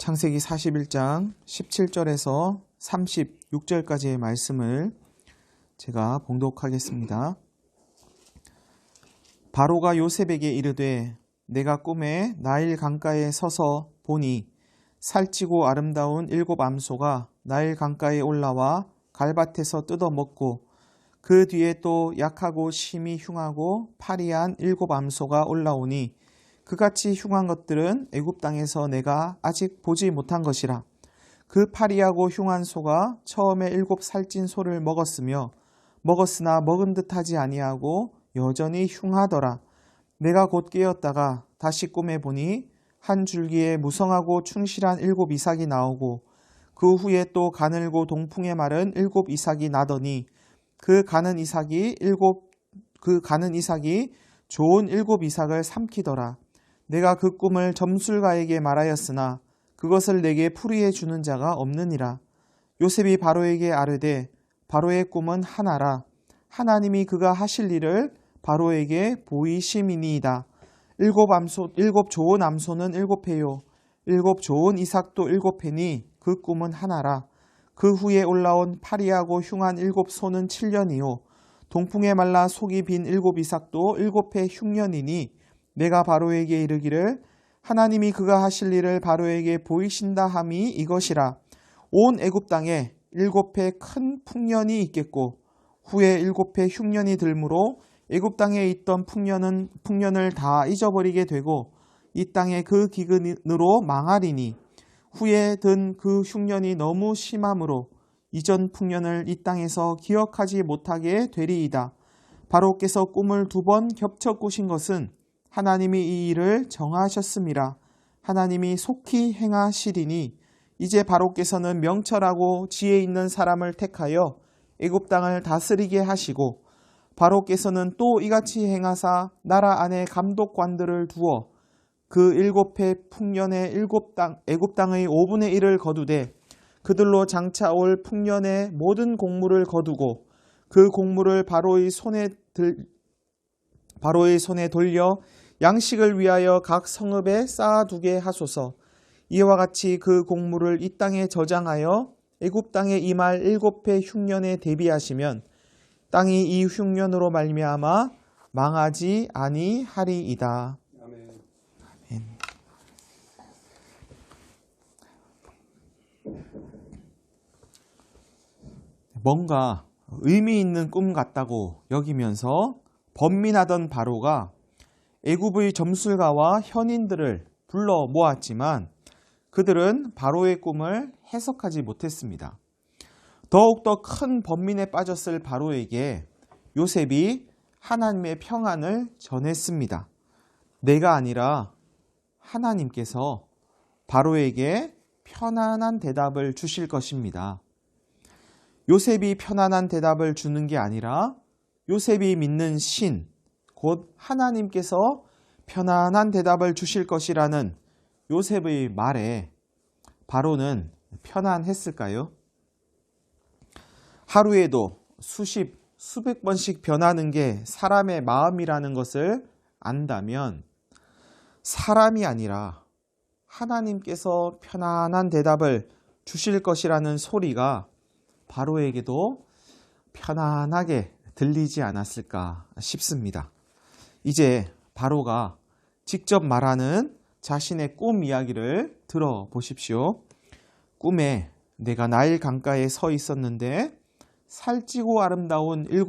창세기 41장 17절에서 36절까지의 말씀을 제가 봉독하겠습니다. 바로가 요셉에게 이르되 내가 꿈에 나일 강가에 서서 보니 살찌고 아름다운 7 암소가 나일 강가에 올라와 갈밭에서 뜯어먹고 그 뒤에 또 약하고 심히 흉하고 파리한 7 암소가 올라오니 그같이 흉한 것들은 애굽 땅에서 내가 아직 보지 못한 것이라. 그 파리하고 흉한 소가 처음에 7 살찐 소를 먹었으나 먹은 듯하지 아니하고 여전히 흉하더라. 내가 곧 깨었다가 다시 꿈에 보니 한 줄기에 무성하고 충실한 7 이삭이 나오고 그 후에 또 가늘고 동풍에 마른 7 이삭이 나더니 그 가는 이삭이 좋은 7 이삭을 삼키더라. 내가 그 꿈을 점술가에게 말하였으나 그것을 내게 풀이해 주는 자가 없느니라. 요셉이 바로에게 아뢰되 바로의 꿈은 하나라. 하나님이 그가 하실 일을 바로에게 보이심이니이다. 7 좋은 암소는 7회요 7 좋은 이삭도 7회니 그 꿈은 하나라. 그 후에 올라온 파리하고 흉한 7 소는 7년이요 동풍에 말라 속이 빈 7 이삭도 7회 흉년이니 내가 바로에게 이르기를 하나님이 그가 하실 일을 바로에게 보이신다 함이 이것이라. 온 애굽 땅에 7회 큰 풍년이 있겠고 후에 7회 흉년이 들므로 애굽 땅에 있던 풍년을 다 잊어버리게 되고 이 땅에 그 기근으로 망하리니 후에 든 그 흉년이 너무 심함으로 이전 풍년을 이 땅에서 기억하지 못하게 되리이다. 바로께서 꿈을 2번 겹쳐 꾸신 것은 하나님이 이 일을 정하셨음이라. 하나님이 속히 행하시리니 이제 바로께서는 명철하고 지혜 있는 사람을 택하여 애굽 땅을 다스리게 하시고 바로께서는 또 이같이 행하사 나라 안에 감독관들을 두어 그 7회 풍년의 애굽 땅의 5분의 1을 거두되 그들로 장차 올 풍년의 모든 곡물을 거두고 그 곡물을 바로의 손에 돌려 양식을 위하여 각 성읍에 쌓아두게 하소서. 이와 같이 그 곡물을 이 땅에 저장하여 애굽 땅에 임할 7회 흉년에 대비하시면 땅이 이 흉년으로 말미암아 망하지 아니하리이다. 아멘. 뭔가 의미 있는 꿈 같다고 여기면서 번민하던 바로가 애굽의 점술가와 현인들을 불러 모았지만 그들은 바로의 꿈을 해석하지 못했습니다. 더욱더 큰 번민에 빠졌을 바로에게 요셉이 하나님의 평안을 전했습니다. 내가 아니라 하나님께서 바로에게 편안한 대답을 주실 것입니다. 요셉이 편안한 대답을 주는 게 아니라 요셉이 믿는 신, 곧 하나님께서 편안한 대답을 주실 것이라는 요셉의 말에 바로는 편안했을까요? 하루에도 수백 번씩 변하는 게 사람의 마음이라는 것을 안다면 사람이 아니라 하나님께서 편안한 대답을 주실 것이라는 소리가 바로에게도 편안하게 들리지 않았을까 싶습니다. 이제 바로가 직접 말하는 자신의 꿈 이야기를 들어보십시오. 꿈에 내가 나일 강가에 서 있었는데 살찌고 아름다운 7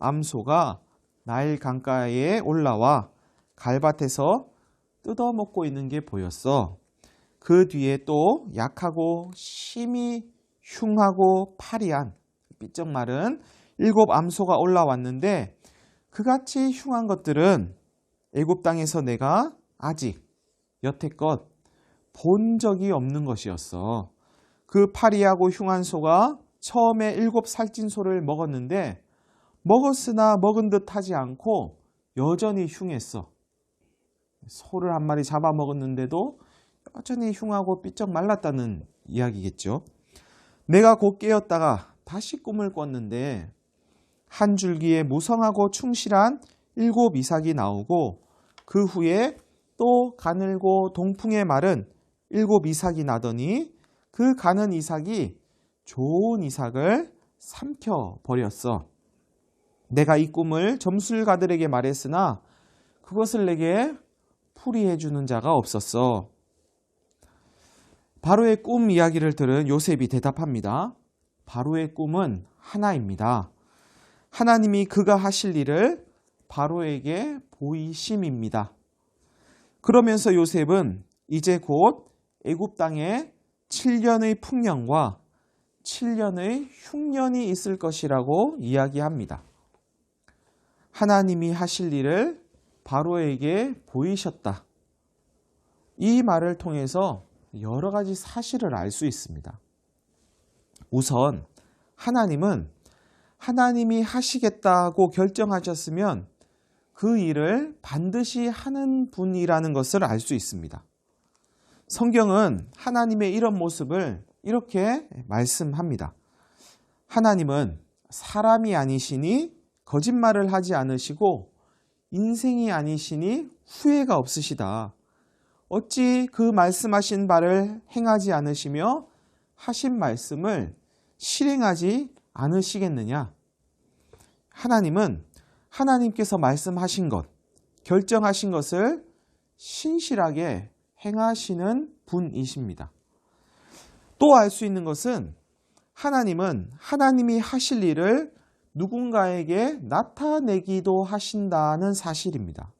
암소가 나일 강가에 올라와 갈밭에서 뜯어먹고 있는 게 보였어. 그 뒤에 또 약하고 심히 흉하고 파리한 삐쩍 마른 7 암소가 올라왔는데 그같이 흉한 것들은 애굽 땅에서 내가 아직 여태껏 본 적이 없는 것이었어. 그 파리하고 흉한 소가 처음에 7 살찐 소를 먹었는데 먹었으나 먹은 듯 하지 않고 여전히 흉했어. 소를 한 마리 잡아먹었는데도 여전히 흉하고 삐쩍 말랐다는 이야기겠죠. 내가 곧 깨었다가 다시 꿈을 꿨는데 한 줄기에 무성하고 충실한 7 이삭이 나오고 그 후에 또 가늘고 동풍에 마른 7 이삭이 나더니 그 가는 이삭이 좋은 이삭을 삼켜버렸어. 내가 이 꿈을 점술가들에게 말했으나 그것을 내게 풀이해 주는 자가 없었어. 바로의 꿈 이야기를 들은 요셉이 대답합니다. 바로의 꿈은 하나입니다. 하나님이 그가 하실 일을 바로에게 보이심입니다. 그러면서 요셉은 이제 곧 애굽 땅에 7년의 풍년과 7년의 흉년이 있을 것이라고 이야기합니다. 하나님이 하실 일을 바로에게 보이셨다. 이 말을 통해서 여러 가지 사실을 알 수 있습니다. 우선 하나님은 하나님이 하시겠다고 결정하셨으면 그 일을 반드시 하는 분이라는 것을 알 수 있습니다. 성경은 하나님의 이런 모습을 이렇게 말씀합니다. 하나님은 사람이 아니시니 거짓말을 하지 않으시고 인생이 아니시니 후회가 없으시다. 어찌 그 말씀하신 바를 행하지 않으시며 하신 말씀을 실행하지 않으시겠느냐? 하나님은 하나님께서 말씀하신 것, 결정하신 것을 신실하게 행하시는 분이십니다. 또 알 수 있는 것은 하나님은 하나님이 하실 일을 누군가에게 나타내기도 하신다는 사실입니다.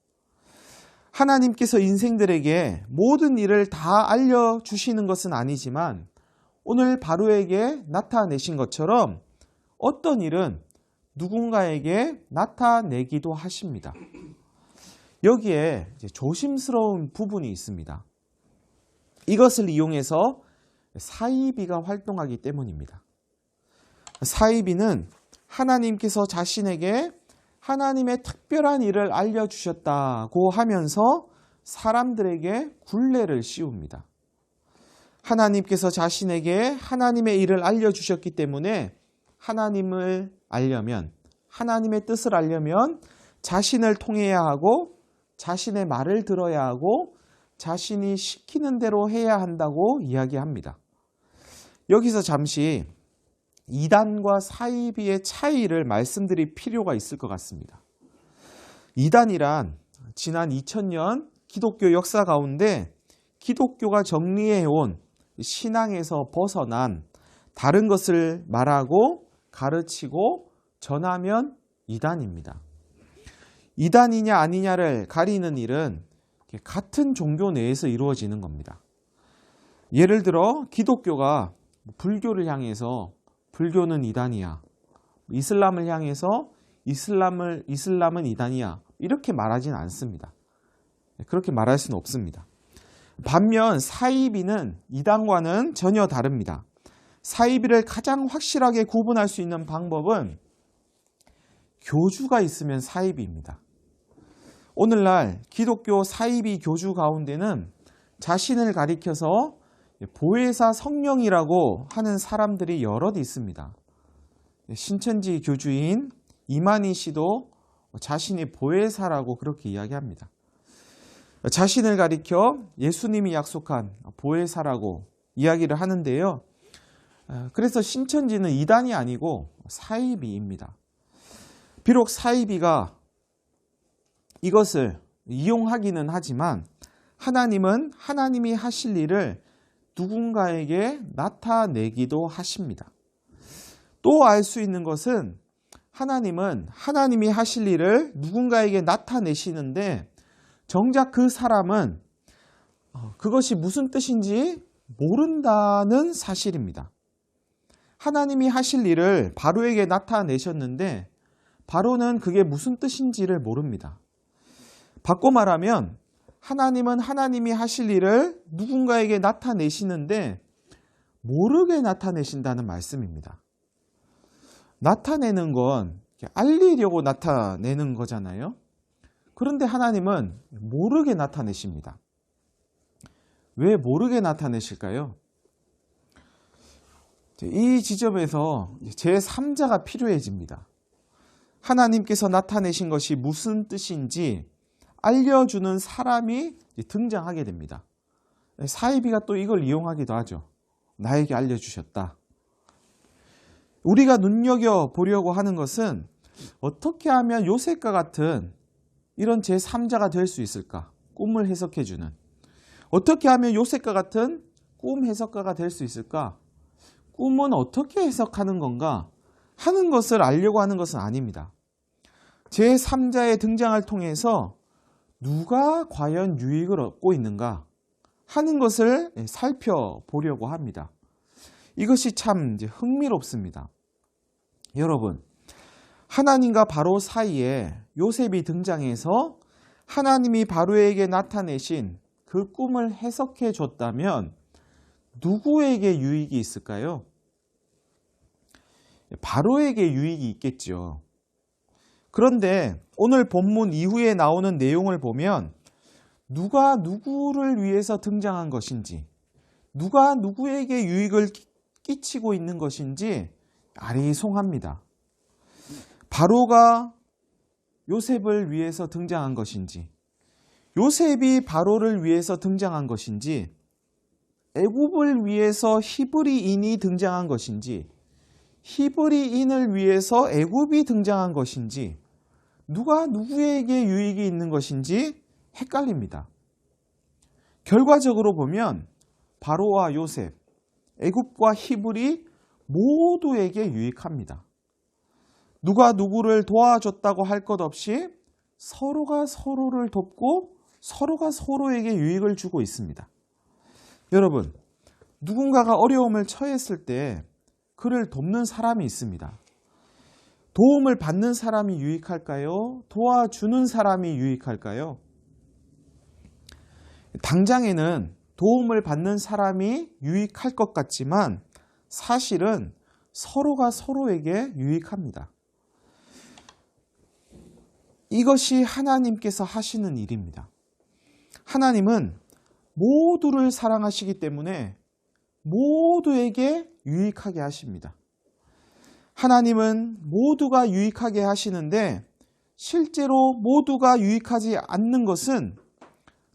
하나님께서 인생들에게 모든 일을 다 알려주시는 것은 아니지만 오늘 바로에게 나타내신 것처럼 어떤 일은 누군가에게 나타내기도 하십니다. 여기에 조심스러운 부분이 있습니다. 이것을 이용해서 사이비가 활동하기 때문입니다. 사이비는 하나님께서 자신에게 하나님의 특별한 일을 알려주셨다고 하면서 사람들에게 굴레를 씌웁니다. 하나님께서 자신에게 하나님의 일을 알려주셨기 때문에 하나님을 알려면, 하나님의 뜻을 알려면 자신을 통해야 하고 자신의 말을 들어야 하고 자신이 시키는 대로 해야 한다고 이야기합니다. 여기서 잠시 이단과 사이비의 차이를 말씀드릴 필요가 있을 것 같습니다. 이단이란 지난 2000년 기독교 역사 가운데 기독교가 정리해온 신앙에서 벗어난 다른 것을 말하고 가르치고 전하면 이단입니다. 이단이냐 아니냐를 가리는 일은 같은 종교 내에서 이루어지는 겁니다. 예를 들어 기독교가 불교를 향해서 불교는 이단이야, 이슬람을 향해서 이슬람은 이단이야, 이렇게 말하지는 않습니다. 그렇게 말할 수는 없습니다. 반면 사이비는 이단과는 전혀 다릅니다. 사이비를 가장 확실하게 구분할 수 있는 방법은 교주가 있으면 사이비입니다. 오늘날 기독교 사이비 교주 가운데는 자신을 가리켜서 보혜사 성령이라고 하는 사람들이 여럿 있습니다. 신천지 교주인 이만희 씨도 자신이 보혜사라고 그렇게 이야기합니다. 자신을 가리켜 예수님이 약속한 보혜사라고 이야기를 하는데요. 그래서 신천지는 이단이 아니고 사이비입니다. 비록 사이비가 이것을 이용하기는 하지만 하나님은 하나님이 하실 일을 누군가에게 나타내기도 하십니다. 또 알 수 있는 것은 하나님은 하나님이 하실 일을 누군가에게 나타내시는데 정작 그 사람은 그것이 무슨 뜻인지 모른다는 사실입니다. 하나님이 하실 일을 바로에게 나타내셨는데 바로는 그게 무슨 뜻인지를 모릅니다. 바꿔 말하면 하나님은 하나님이 하실 일을 누군가에게 나타내시는데 모르게 나타내신다는 말씀입니다. 나타내는 건 알리려고 나타내는 거잖아요. 그런데 하나님은 모르게 나타내십니다. 왜 모르게 나타내실까요? 이 지점에서 제3자가 필요해집니다. 하나님께서 나타내신 것이 무슨 뜻인지 알려주는 사람이 등장하게 됩니다. 사이비가 또 이걸 이용하기도 하죠. 나에게 알려주셨다. 우리가 눈여겨보려고 하는 것은 어떻게 하면 요셉과 같은 이런 제3자가 될 수 있을까? 꿈을 해석해주는. 어떻게 하면 요셉과 같은 꿈 해석가가 될 수 있을까? 꿈은 어떻게 해석하는 건가? 하는 것을 알려고 하는 것은 아닙니다. 제3자의 등장을 통해서 누가 과연 유익을 얻고 있는가 하는 것을 살펴보려고 합니다. 이것이 참 흥미롭습니다. 여러분, 하나님과 바로 사이에 요셉이 등장해서 하나님이 바로에게 나타내신 그 꿈을 해석해 줬다면 누구에게 유익이 있을까요? 바로에게 유익이 있겠죠. 그런데 오늘 본문 이후에 나오는 내용을 보면 누가 누구를 위해서 등장한 것인지, 누가 누구에게 유익을 끼치고 있는 것인지 아리송합니다. 바로가 요셉을 위해서 등장한 것인지, 요셉이 바로를 위해서 등장한 것인지, 애굽을 위해서 히브리인이 등장한 것인지, 히브리인을 위해서 애굽이 등장한 것인지, 누가 누구에게 유익이 있는 것인지 헷갈립니다. 결과적으로 보면 바로와 요셉, 애굽과 히브리 모두에게 유익합니다. 누가 누구를 도와줬다고 할 것 없이 서로가 서로를 돕고 서로가 서로에게 유익을 주고 있습니다. 여러분, 누군가가 어려움을 처했을 때 그를 돕는 사람이 있습니다. 도움을 받는 사람이 유익할까요? 도와주는 사람이 유익할까요? 당장에는 도움을 받는 사람이 유익할 것 같지만 사실은 서로가 서로에게 유익합니다. 이것이 하나님께서 하시는 일입니다. 하나님은 모두를 사랑하시기 때문에 모두에게 유익하게 하십니다. 하나님은 모두가 유익하게 하시는데 실제로 모두가 유익하지 않는 것은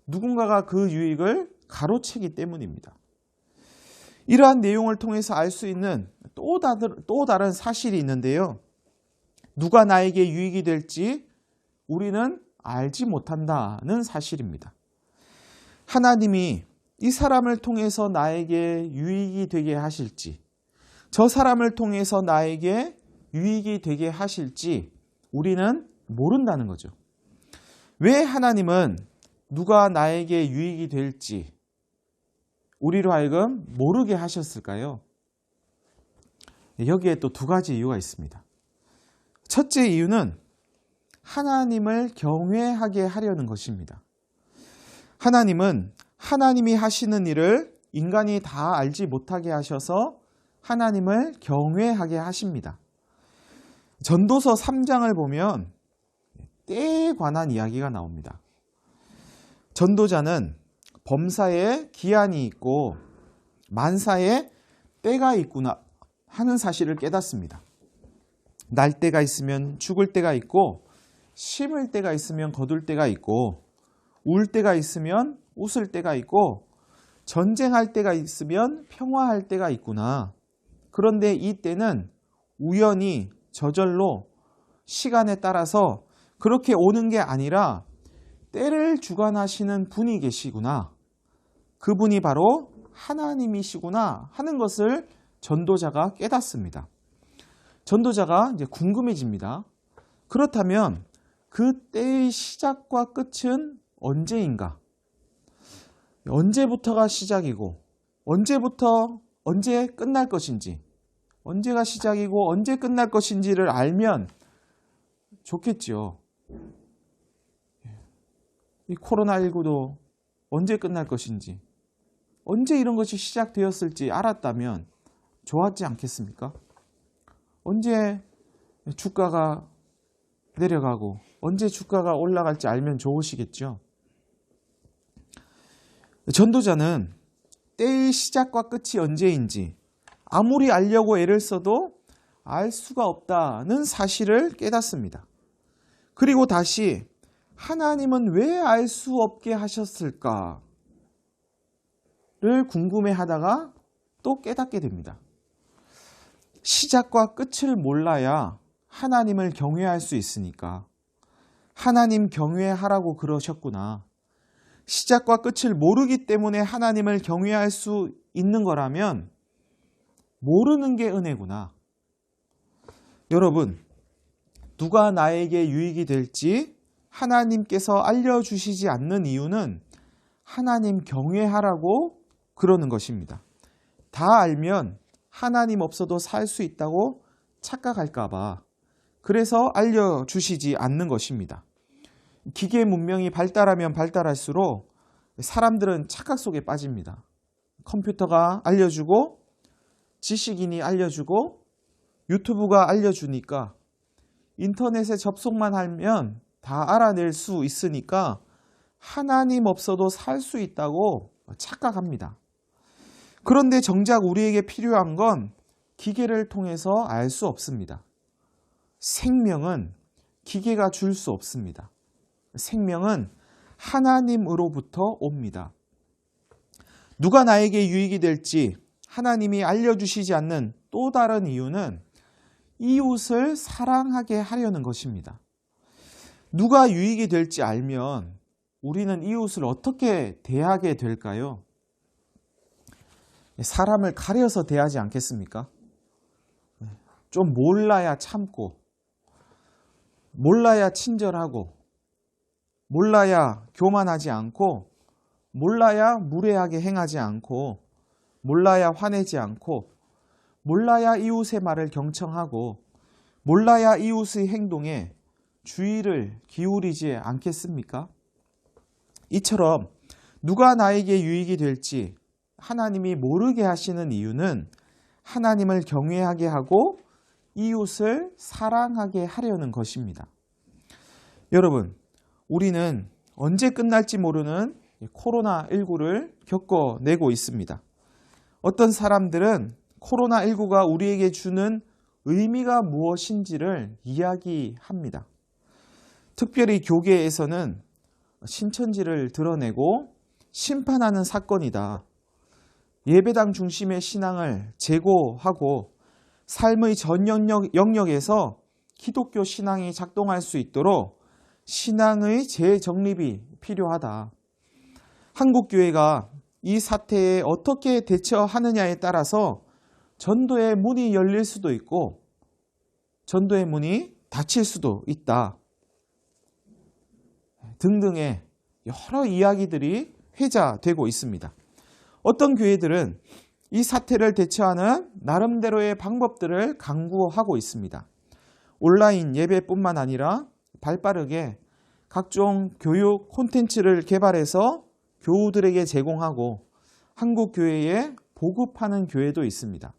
누군가가 그 유익을 가로채기 때문입니다. 이러한 내용을 통해서 알 수 있는 또 다른 사실이 있는데요. 누가 나에게 유익이 될지 우리는 알지 못한다는 사실입니다. 하나님이 이 사람을 통해서 나에게 유익이 되게 하실지, 저 사람을 통해서 나에게 유익이 되게 하실지 우리는 모른다는 거죠. 왜 하나님은 누가 나에게 유익이 될지 우리로 하여금 모르게 하셨을까요? 여기에 또 두 가지 이유가 있습니다. 첫째 이유는 하나님을 경외하게 하려는 것입니다. 하나님은 하나님이 하시는 일을 인간이 다 알지 못하게 하셔서 하나님을 경외하게 하십니다. 전도서 3장을 보면 때에 관한 이야기가 나옵니다. 전도자는 범사에 기한이 있고 만사에 때가 있구나 하는 사실을 깨닫습니다. 날 때가 있으면 죽을 때가 있고 심을 때가 있으면 거둘 때가 있고 울 때가 있으면 웃을 때가 있고 전쟁할 때가 있으면 평화할 때가 있구나. 그런데 이 때는 우연히 저절로 시간에 따라서 그렇게 오는 게 아니라 때를 주관하시는 분이 계시구나. 그분이 바로 하나님이시구나 하는 것을 전도자가 깨닫습니다. 전도자가 이제 궁금해집니다. 그렇다면 그 때의 시작과 끝은 언제인가? 언제부터가 시작이고 언제 끝날 것인지, 언제가 시작이고 언제 끝날 것인지를 알면 좋겠죠. 이 코로나19도 언제 끝날 것인지, 언제 이런 것이 시작되었을지 알았다면 좋았지 않겠습니까? 언제 주가가 내려가고 언제 주가가 올라갈지 알면 좋으시겠죠. 전도자는 때의 시작과 끝이 언제인지 아무리 알려고 애를 써도 알 수가 없다는 사실을 깨닫습니다. 그리고 다시 하나님은 왜 알 수 없게 하셨을까? 궁금해 하다가 또 깨닫게 됩니다. 시작과 끝을 몰라야 하나님을 경외할 수 있으니까 하나님 경외하라고 그러셨구나. 시작과 끝을 모르기 때문에 하나님을 경외할 수 있는 거라면 모르는 게 은혜구나. 여러분, 누가 나에게 유익이 될지 하나님께서 알려주시지 않는 이유는 하나님 경외하라고 그러는 것입니다. 다 알면 하나님 없어도 살 수 있다고 착각할까 봐 그래서 알려주시지 않는 것입니다. 기계 문명이 발달하면 발달할수록 사람들은 착각 속에 빠집니다. 컴퓨터가 알려주고 지식인이 알려주고 유튜브가 알려주니까 인터넷에 접속만 하면 다 알아낼 수 있으니까 하나님 없어도 살 수 있다고 착각합니다. 그런데 정작 우리에게 필요한 건 기계를 통해서 알 수 없습니다. 생명은 기계가 줄 수 없습니다. 생명은 하나님으로부터 옵니다. 누가 나에게 유익이 될지 하나님이 알려주시지 않는 또 다른 이유는 이웃을 사랑하게 하려는 것입니다. 누가 유익이 될지 알면 우리는 이웃을 어떻게 대하게 될까요? 사람을 가려서 대하지 않겠습니까? 좀 몰라야 참고, 몰라야 친절하고, 몰라야 교만하지 않고, 몰라야 무례하게 행하지 않고, 몰라야 화내지 않고, 몰라야 이웃의 말을 경청하고, 몰라야 이웃의 행동에 주의를 기울이지 않겠습니까? 이처럼 누가 나에게 유익이 될지 하나님이 모르게 하시는 이유는 하나님을 경외하게 하고 이웃을 사랑하게 하려는 것입니다. 여러분, 우리는 언제 끝날지 모르는 코로나19를 겪어내고 있습니다. 어떤 사람들은 코로나19가 우리에게 주는 의미가 무엇인지를 이야기합니다. 특별히 교계에서는 신천지를 드러내고 심판하는 사건이다. 예배당 중심의 신앙을 제고하고 삶의 전 영역에서 기독교 신앙이 작동할 수 있도록 신앙의 재정립이 필요하다. 한국교회가 이 사태에 어떻게 대처하느냐에 따라서 전도의 문이 열릴 수도 있고 전도의 문이 닫힐 수도 있다. 등등의 여러 이야기들이 회자되고 있습니다. 어떤 교회들은 이 사태를 대처하는 나름대로의 방법들을 강구하고 있습니다. 온라인 예배뿐만 아니라 발빠르게 각종 교육 콘텐츠를 개발해서 교우들에게 제공하고 한국 교회에 보급하는 교회도 있습니다.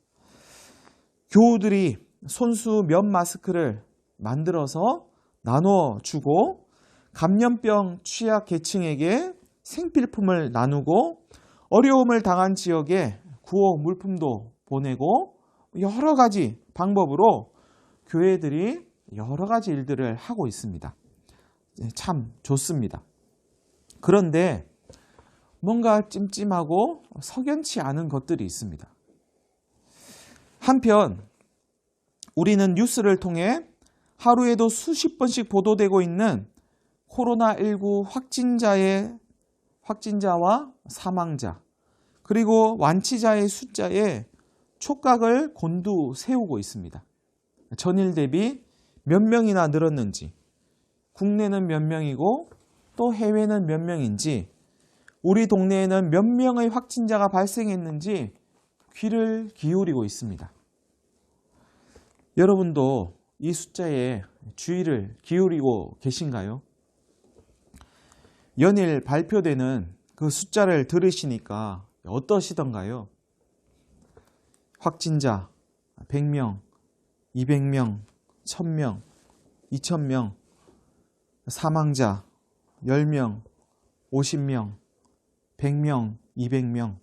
교우들이 손수 면 마스크를 만들어서 나눠주고 감염병 취약 계층에게 생필품을 나누고 어려움을 당한 지역에 구호 물품도 보내고 여러 가지 방법으로 교회들이 여러 가지 일들을 하고 있습니다. 참 좋습니다. 그런데 뭔가 찜찜하고 석연치 않은 것들이 있습니다. 한편 우리는 뉴스를 통해 하루에도 수십 번씩 보도되고 있는 코로나19 확진자와 사망자 그리고 완치자의 숫자에 촉각을 곤두세우고 있습니다. 전일 대비 몇 명이나 늘었는지, 국내는 몇 명이고 또 해외는 몇 명인지, 우리 동네에는 몇 명의 확진자가 발생했는지 귀를 기울이고 있습니다. 여러분도 이 숫자에 주의를 기울이고 계신가요? 연일 발표되는 그 숫자를 들으시니까 어떠시던가요? 확진자 100명, 200명, 1000명, 2000명, 사망자 10명, 50명, 100명, 200명.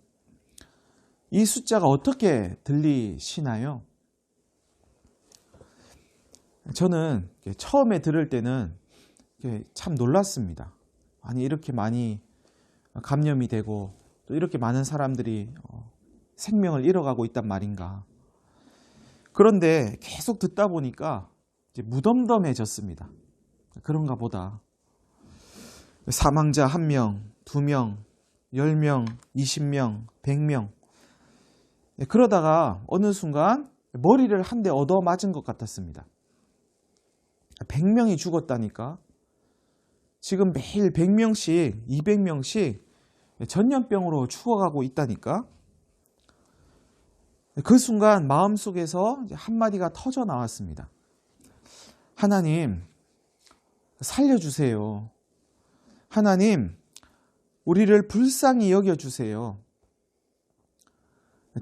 이 숫자가 어떻게 들리시나요? 저는 처음에 들을 때는 참 놀랐습니다. 아니 이렇게 많이 감염이 되고 또 이렇게 많은 사람들이 생명을 잃어가고 있단 말인가. 그런데 계속 듣다 보니까 이제 무덤덤해졌습니다. 그런가 보다. 사망자 1명, 2명, 10명, 20명, 100명. 그러다가 어느 순간 머리를 한 대 얻어 맞은 것 같았습니다. 100명이 죽었다니까. 지금 매일 100명씩, 200명씩 전염병으로 죽어가고 있다니까. 그 순간 마음속에서 한마디가 터져 나왔습니다. 하나님, 살려주세요. 하나님, 우리를 불쌍히 여겨주세요.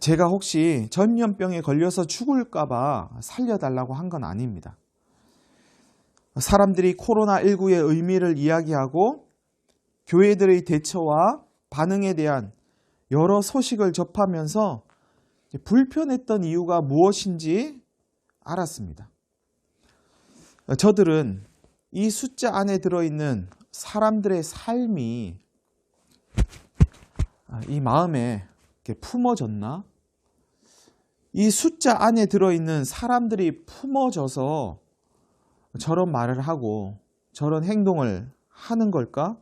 제가 혹시 전염병에 걸려서 죽을까봐 살려달라고 한 건 아닙니다. 사람들이 코로나19의 의미를 이야기하고 교회들의 대처와 반응에 대한 여러 소식을 접하면서 불편했던 이유가 무엇인지 알았습니다. 저들은 이 숫자 안에 들어있는 사람들의 삶이 이 마음에 품어졌나? 이 숫자 안에 들어있는 사람들이 품어져서 저런 말을 하고 저런 행동을 하는 걸까?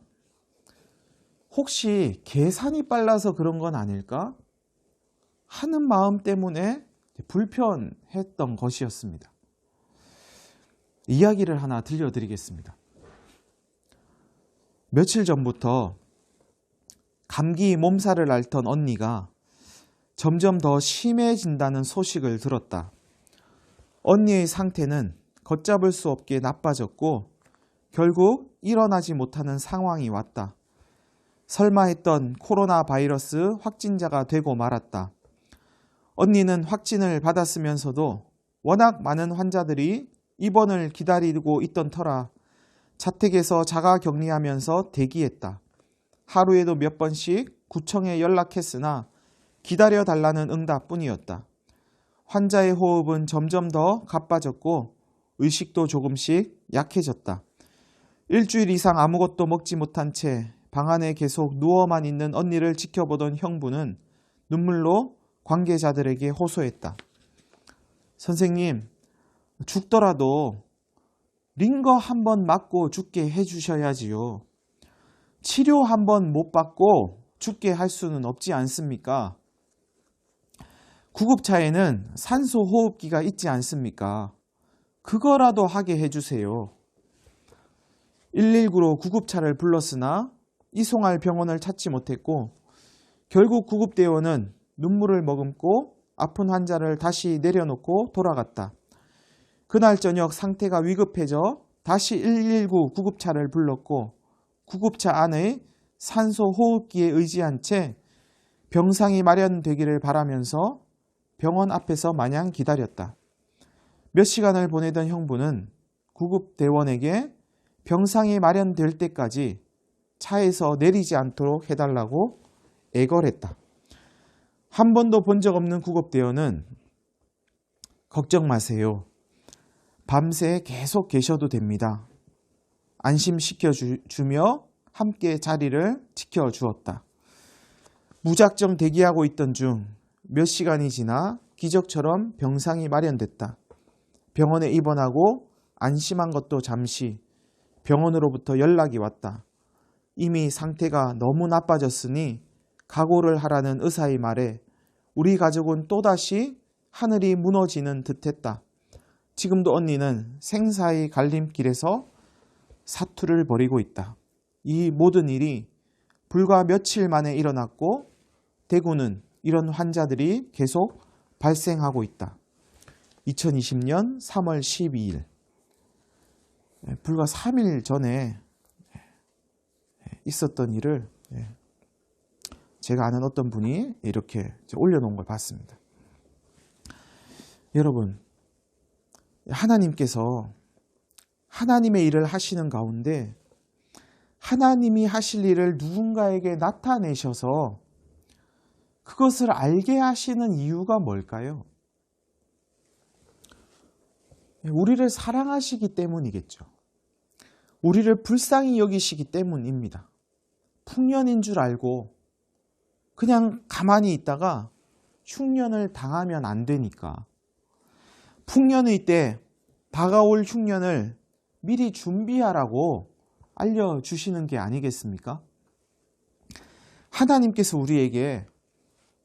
혹시 계산이 빨라서 그런 건 아닐까? 하는 마음 때문에 불편했던 것이었습니다. 이야기를 하나 들려드리겠습니다. 며칠 전부터 감기 몸살을 앓던 언니가 점점 더 심해진다는 소식을 들었다. 언니의 상태는 걷잡을 수 없게 나빠졌고 결국 일어나지 못하는 상황이 왔다. 설마 했던 코로나 바이러스 확진자가 되고 말았다. 언니는 확진을 받았으면서도 워낙 많은 환자들이 입원을 기다리고 있던 터라 자택에서 자가 격리하면서 대기했다. 하루에도 몇 번씩 구청에 연락했으나 기다려달라는 응답뿐이었다. 환자의 호흡은 점점 더 가빠졌고 의식도 조금씩 약해졌다. 일주일 이상 아무것도 먹지 못한 채 방 안에 계속 누워만 있는 언니를 지켜보던 형부는 눈물로 관계자들에게 호소했다. 선생님, 죽더라도 링거 한 번 맞고 죽게 해주셔야지요. 치료 한 번 못 받고 죽게 할 수는 없지 않습니까? 구급차에는 산소 호흡기가 있지 않습니까? 그거라도 하게 해주세요. 119로 구급차를 불렀으나 이송할 병원을 찾지 못했고 결국 구급대원은 눈물을 머금고 아픈 환자를 다시 내려놓고 돌아갔다. 그날 저녁 상태가 위급해져 다시 119 구급차를 불렀고 구급차 안의 산소 호흡기에 의지한 채 병상이 마련되기를 바라면서 병원 앞에서 마냥 기다렸다. 몇 시간을 보내던 형부는 구급대원에게 병상이 마련될 때까지 차에서 내리지 않도록 해달라고 애걸했다. 한 번도 본 적 없는 구급대원은 걱정 마세요. 밤새 계속 계셔도 됩니다. 안심시켜주며 함께 자리를 지켜주었다. 무작정 대기하고 있던 중 몇 시간이 지나 기적처럼 병상이 마련됐다. 병원에 입원하고 안심한 것도 잠시 병원으로부터 연락이 왔다. 이미 상태가 너무 나빠졌으니 각오를 하라는 의사의 말에 우리 가족은 또다시 하늘이 무너지는 듯했다. 지금도 언니는 생사의 갈림길에서 사투를 벌이고 있다. 이 모든 일이 불과 며칠 만에 일어났고 대구는 이런 환자들이 계속 발생하고 있다. 2020년 3월 12일 불과 3일 전에 있었던 일을 제가 아는 어떤 분이 이렇게 올려놓은 걸 봤습니다. 여러분, 하나님께서 하나님의 일을 하시는 가운데 하나님이 하실 일을 누군가에게 나타내셔서 그것을 알게 하시는 이유가 뭘까요? 우리를 사랑하시기 때문이겠죠. 우리를 불쌍히 여기시기 때문입니다. 풍년인 줄 알고 그냥 가만히 있다가 흉년을 당하면 안 되니까 풍년의 때 다가올 흉년을 미리 준비하라고 알려주시는 게 아니겠습니까? 하나님께서 우리에게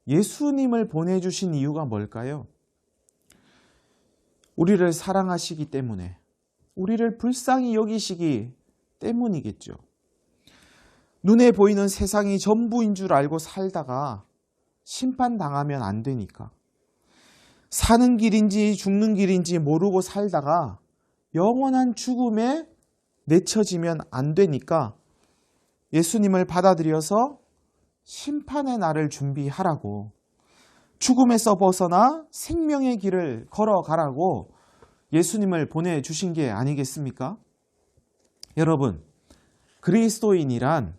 예수님을 보내주신 이유가 뭘까요? 우리를 사랑하시기 때문에, 우리를 불쌍히 여기시기 때문이겠죠. 눈에 보이는 세상이 전부인 줄 알고 살다가 심판당하면 안 되니까, 사는 길인지 죽는 길인지 모르고 살다가 영원한 죽음에 내쳐지면 안 되니까 예수님을 받아들여서 심판의 날을 준비하라고, 죽음에서 벗어나 생명의 길을 걸어가라고 예수님을 보내주신 게 아니겠습니까? 여러분, 그리스도인이란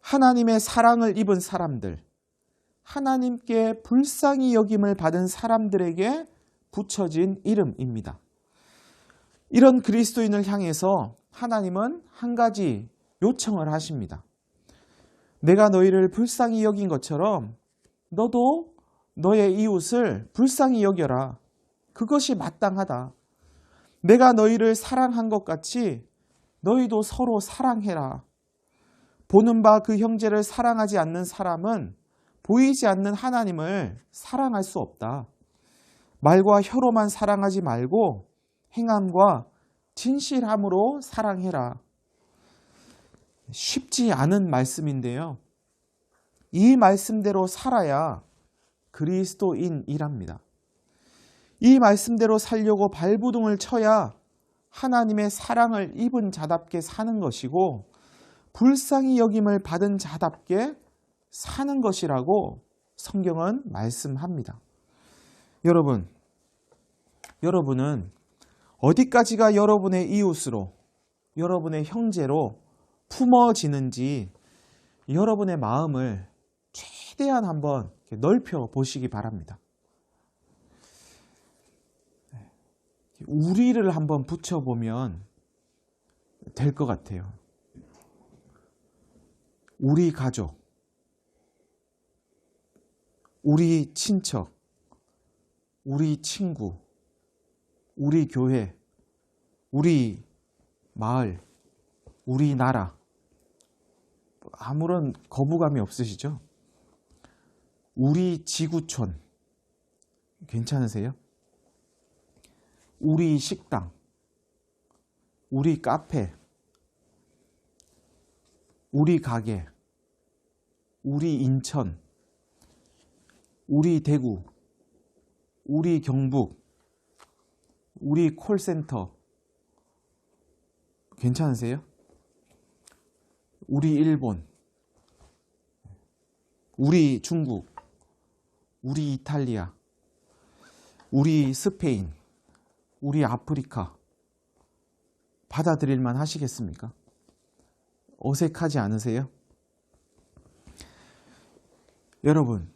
하나님의 사랑을 입은 사람들, 하나님께 불쌍히 여김을 받은 사람들에게 붙여진 이름입니다. 이런 그리스도인을 향해서 하나님은 한 가지 요청을 하십니다. 내가 너희를 불쌍히 여긴 것처럼 너도 너의 이웃을 불쌍히 여겨라. 그것이 마땅하다. 내가 너희를 사랑한 것 같이 너희도 서로 사랑해라. 보는 바 그 형제를 사랑하지 않는 사람은 보이지 않는 하나님을 사랑할 수 없다. 말과 혀로만 사랑하지 말고 행함과 진실함으로 사랑해라. 쉽지 않은 말씀인데요. 이 말씀대로 살아야 그리스도인이랍니다. 이 말씀대로 살려고 발부둥을 쳐야 하나님의 사랑을 입은 자답게 사는 것이고 불쌍히 여김을 받은 자답게 사는 것이라고 성경은 말씀합니다. 여러분은 어디까지가 여러분의 이웃으로, 여러분의 형제로 품어지는지 여러분의 마음을 최대한 한번 넓혀 보시기 바랍니다. 우리를 한번 붙여보면 될 것 같아요. 우리 가족, 우리 친척, 우리 친구, 우리 교회, 우리 마을, 우리 나라. 아무런 거부감이 없으시죠? 우리 지구촌. 괜찮으세요? 우리 식당, 우리 카페, 우리 가게, 우리 인천, 우리 대구, 우리 경북, 우리 콜센터. 괜찮으세요? 우리 일본, 우리 중국, 우리 이탈리아, 우리 스페인, 우리 아프리카. 받아들일만 하시겠습니까? 어색하지 않으세요? 여러분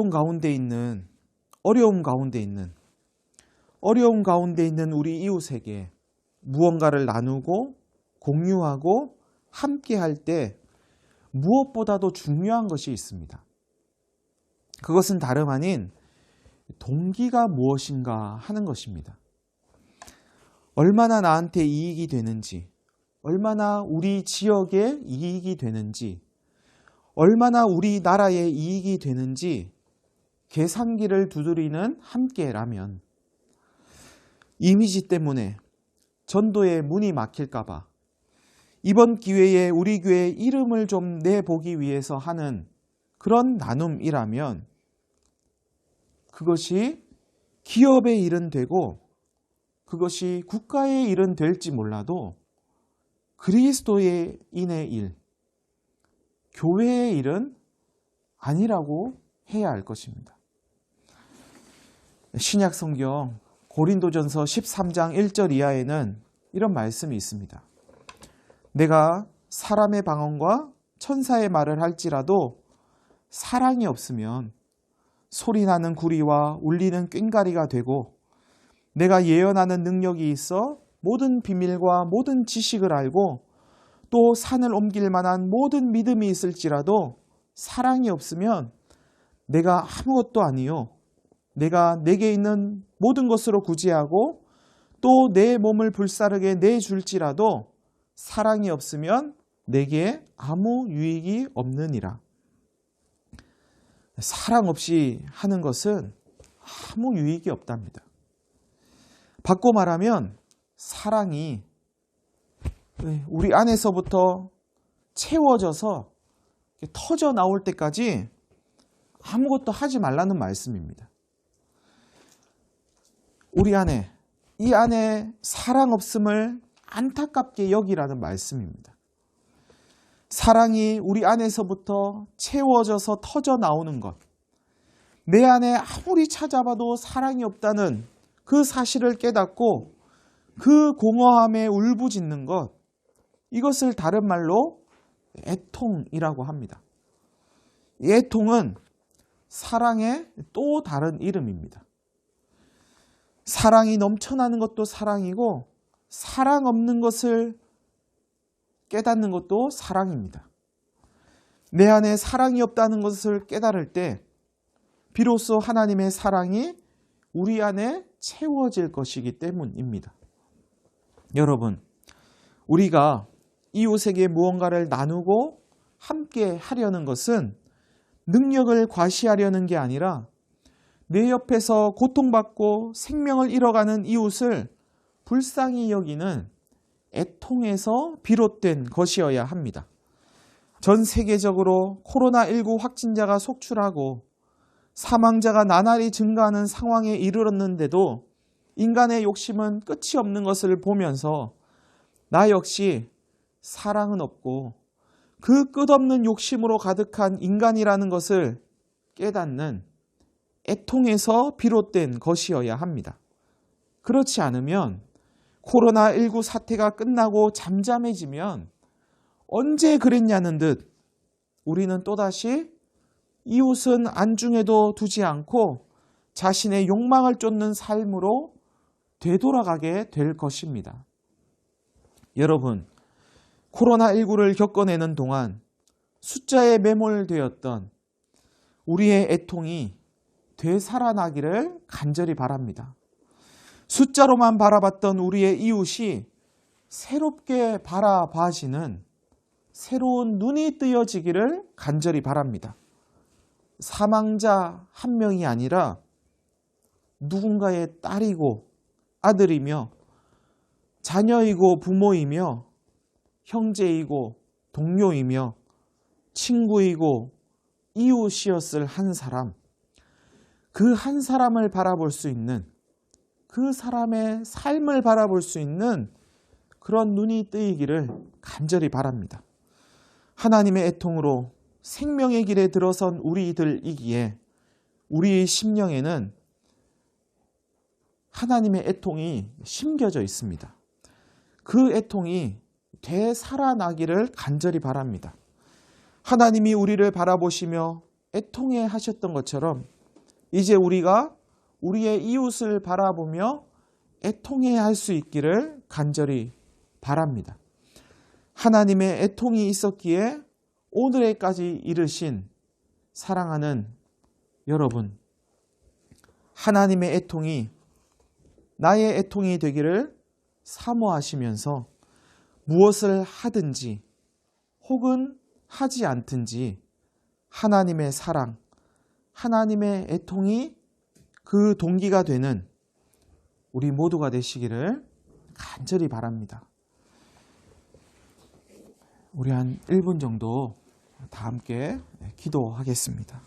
가운데 있는, 어려움 가운데 있는 우리 이웃에게 무언가를 나누고 공유하고 함께 할 때 무엇보다도 중요한 것이 있습니다. 그것은 다름 아닌 동기가 무엇인가 하는 것입니다. 얼마나 나한테 이익이 되는지, 얼마나 우리 지역에 이익이 되는지, 얼마나 우리나라에 이익이 되는지 계산기를 두드리는 함께라면, 이미지 때문에 전도의 문이 막힐까 봐 이번 기회에 우리 교회 이름을 좀 내보기 위해서 하는 그런 나눔이라면 그것이 기업의 일은 되고 그것이 국가의 일은 될지 몰라도 그리스도의 인의 일, 교회의 일은 아니라고 해야 할 것입니다. 신약 성경 고린도전서 13장 1절 이하에는 이런 말씀이 있습니다. 내가 사람의 방언과 천사의 말을 할지라도 사랑이 없으면 소리나는 구리와 울리는 꽹과리가 되고, 내가 예언하는 능력이 있어 모든 비밀과 모든 지식을 알고 또 산을 옮길 만한 모든 믿음이 있을지라도 사랑이 없으면 내가 아무것도 아니요. 내가 내게 있는 모든 것으로 구제하고 또 내 몸을 불사르게 내줄지라도 사랑이 없으면 내게 아무 유익이 없느니라. 사랑 없이 하는 것은 아무 유익이 없답니다. 바꿔 말하면 사랑이 우리 안에서부터 채워져서 터져 나올 때까지 아무것도 하지 말라는 말씀입니다. 우리 안에, 이 안에 사랑 없음을 안타깝게 여기라는 말씀입니다. 사랑이 우리 안에서부터 채워져서 터져 나오는 것, 내 안에 아무리 찾아봐도 사랑이 없다는 그 사실을 깨닫고 그 공허함에 울부짖는 것, 이것을 다른 말로 애통이라고 합니다. 이 애통은 사랑의 또 다른 이름입니다. 사랑이 넘쳐나는 것도 사랑이고 사랑 없는 것을 깨닫는 것도 사랑입니다. 내 안에 사랑이 없다는 것을 깨달을 때 비로소 하나님의 사랑이 우리 안에 채워질 것이기 때문입니다. 여러분, 우리가 이웃에게 무언가를 나누고 함께 하려는 것은 능력을 과시하려는 게 아니라 내 옆에서 고통받고 생명을 잃어가는 이웃을 불쌍히 여기는 애통에서 비롯된 것이어야 합니다. 전 세계적으로 코로나19 확진자가 속출하고 사망자가 나날이 증가하는 상황에 이르렀는데도 인간의 욕심은 끝이 없는 것을 보면서 나 역시 사랑은 없고 그 끝없는 욕심으로 가득한 인간이라는 것을 깨닫는 애통에서 비롯된 것이어야 합니다. 그렇지 않으면 코로나19 사태가 끝나고 잠잠해지면 언제 그랬냐는 듯 우리는 또다시 이웃은 안중에도 두지 않고 자신의 욕망을 쫓는 삶으로 되돌아가게 될 것입니다. 여러분, 코로나19를 겪어내는 동안 숫자에 매몰되었던 우리의 애통이 되살아나기를 간절히 바랍니다. 숫자로만 바라봤던 우리의 이웃이 새롭게 바라봐지는 새로운 눈이 뜨여지기를 간절히 바랍니다. 사망자 한 명이 아니라 누군가의 딸이고 아들이며 자녀이고 부모이며 형제이고 동료이며 친구이고 이웃이었을 한 사람, 그 한 사람을 바라볼 수 있는, 그 사람의 삶을 바라볼 수 있는 그런 눈이 뜨이기를 간절히 바랍니다. 하나님의 애통으로 생명의 길에 들어선 우리들이기에 우리의 심령에는 하나님의 애통이 심겨져 있습니다. 그 애통이 되살아나기를 간절히 바랍니다. 하나님이 우리를 바라보시며 애통해 하셨던 것처럼 이제 우리가 우리의 이웃을 바라보며 애통해 할 수 있기를 간절히 바랍니다. 하나님의 애통이 있었기에 오늘에까지 이르신 사랑하는 여러분, 하나님의 애통이 나의 애통이 되기를 사모하시면서 무엇을 하든지 혹은 하지 않든지 하나님의 사랑, 하나님의 애통이 그 동기가 되는 우리 모두가 되시기를 간절히 바랍니다. 우리 한 1분 정도 다 함께 기도하겠습니다.